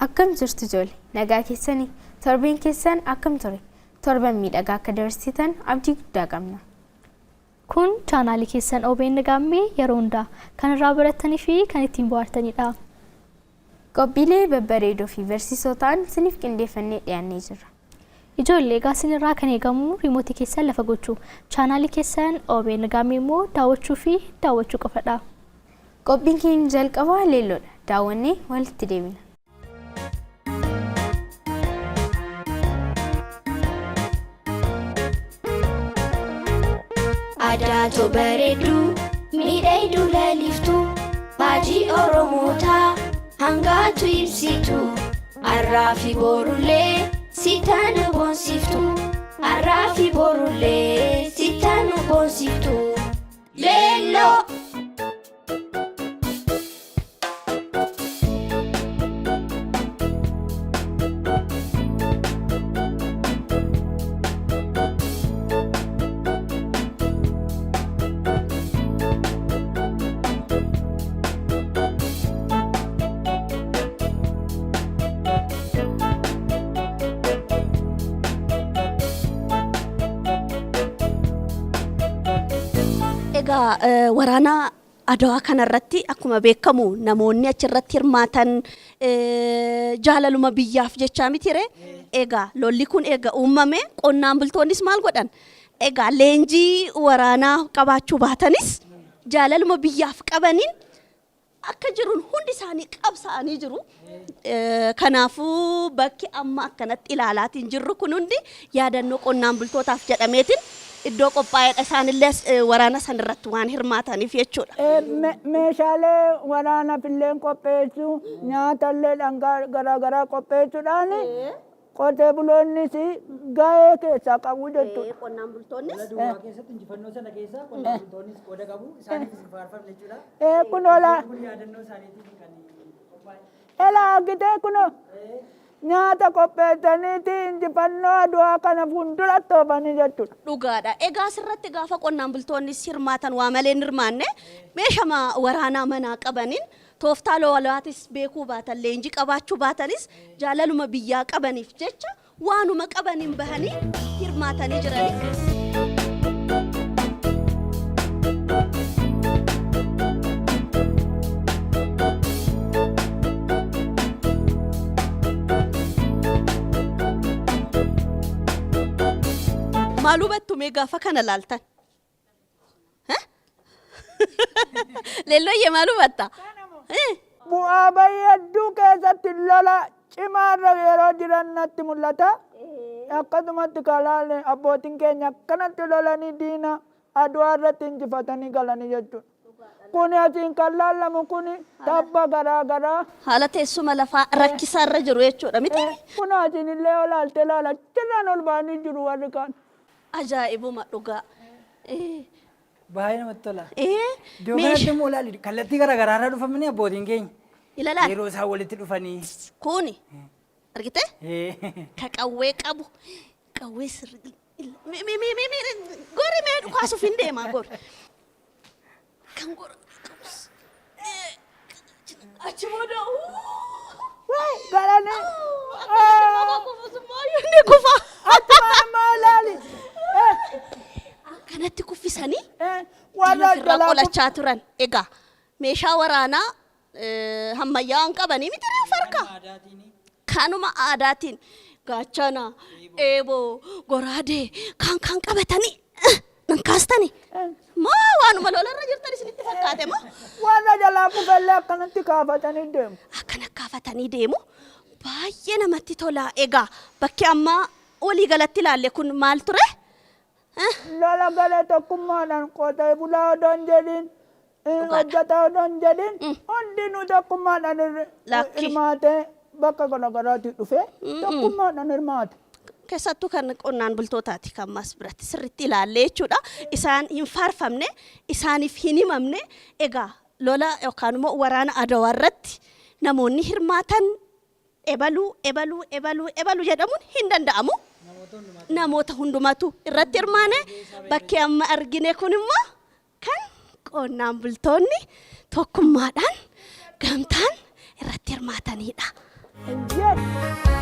akkam jirtu jole nagaa keessanii torbeen keessan akkam ture torban miidhagaa akka dabarsitan abdii guddaa qabna. Kun chaanaalii keessan OBN Gaammee yeroo hundaa kan irraa barattanii fi kan ittiin bohaartanidha. Qophiilee babbareedoo fi barsiisotaan siniif qindeeffannee dhiyaannee jirra. Ijoollee gaasin irraa kan eegamu riimootii keessan lafa gochuu chaanaalii keessan OBN Gaammee immoo daawwachuu fi daawwachuu qofadha. Qophiin keenya jalqabaa leelloodha. Daawwannee walitti deebina. Adaato bareedu miidhagdu laaliftu baajii Oromootaa hangaatu ibsitu arraafi borulee sitaanu boonsiftu arraafi borulee sitaanu boonsiftu leelloo. Waraana Adawaa kanarratti akkuma beekamu namoonni achirratti hirmaatan jaalaluma biyyaaf jecha mitire. Egaa lolli kun egaa uumame qonnaan bultoonnis maal godhan? Egaa leenjii waraanaa qabaachuu baatanis jaalaluma biyyaaf qabaniin akka jiruun hundi isaanii qabsaa'anii jiru. Kanaafuu bakki amma akkanatti ilaalaatiin jirru kun hundi yaadannoo qonnaan bultootaaf jedhameetiin iddoo qophaa'eedha isaanillee waraana sanirratti waan hirmaataniif jechuudha. Meeshaalee waraana filleen qopheessuu nyaatallee garaagaraa qopheessuudhaan qotee buloonnis gahee keessaa qabu jechuudha. Qonnaan bultoonnis keessatti injifannoo sana keessa qonnaan bultoonnis qooda qabu isaaniifis faarfamne jechuudha. Kun ola yaadannoo isaaniitiif kan qophaa'e. Elaa argitee kun nyaata qopheessaniiti injifannoo Adawaa kana fuulduratti oofanii jechuudha. Dhugaadha. Egaa asirratti gaafa qonnaan bultoonnis hirmaatan waa malee hin hirmaanne meeshama waraanaa manaa qabaniin tooftaa lolaatis beekuu baatan leenjii qabaachuu baatanis jaalaluma biyyaa qabaniif jecha waanuma qabaniin bahanii hirmaatanii jiranii. Maalu battu mee gaafa kana laaltan? Leellooyyee maalu batta? Bu'aa bayyaduu keessatti lola cimaarra yeroo jiran natti mul'ata. Akkasumatti kalaalee abbootiin keenya akkanatti lolanii diina Adawaa irratti injifatanii galanii jechuudha. Kuni asiin kan laallamu kuni tabba garaagaraa. Haala teessuma lafaa rakkisaarra jiru jechuudha miti? Kun asiin illee olaalte laala cirraan ol ba'anii jiru warri kaan. Ajaa'ibuma dhugaa. Baay'ee namatti tola. Iddoo kanatti immoo ilaali kallattii garaagaraarraa dhufamanii abbootiin keenya. Ilaalaati. Yeroo isaan walitti dhufanii. Kuni argitee? Ka qawwee qabu qawwee sirrii. Gori mee dhukaasuuf hin deemaa gori. Kan gori qabus. Achi booda. Waay galanii. Ni kufa. Akkuma maa ilaali. Kanatti kuffisanii warra irraa qolachaa turan. Egaa meeshaa waraanaa hammayyaa hin qabanii miti farka. Kanuma aadaatiin gaachana, eeboo, goraadee kan qabatanii nan kaastanii. Maa waanuma lolarra jirtan isinitti fakkaate moo? Warra jalaa kufallee akkanatti kaafatanii deemu. Akkana kaafatanii deemu. Baay'ee namatti tola. Egaa bakki amma walii galatti ilaalle kun maal ture? Lola galee tokkummaadhaan qotee bulaa odoo hin jedhin hojjetaa odoo hin jedhin hundinuu tokkummaadhaan hirmaatee bakka garaagaraatti dhufe tokkummaadhaan hirmaate. Keessattuu kan qonnaan bultootaati kan mas biratti sirriitti ilaalle jechuudha. Isaan hin faarfamne, isaaniif hin himamne. Egaa lola yookaan immoo waraana Adawaa irratti namoonni hirmaatan ebaluu jedhamuun hin danda'amu. Namoota hundumatu irratti hirmaane bakki amma argine kun immoo kan qonnaan bultoonni tokkummaadhaan gamtaan irratti hirmaatanidha. Eeyyee.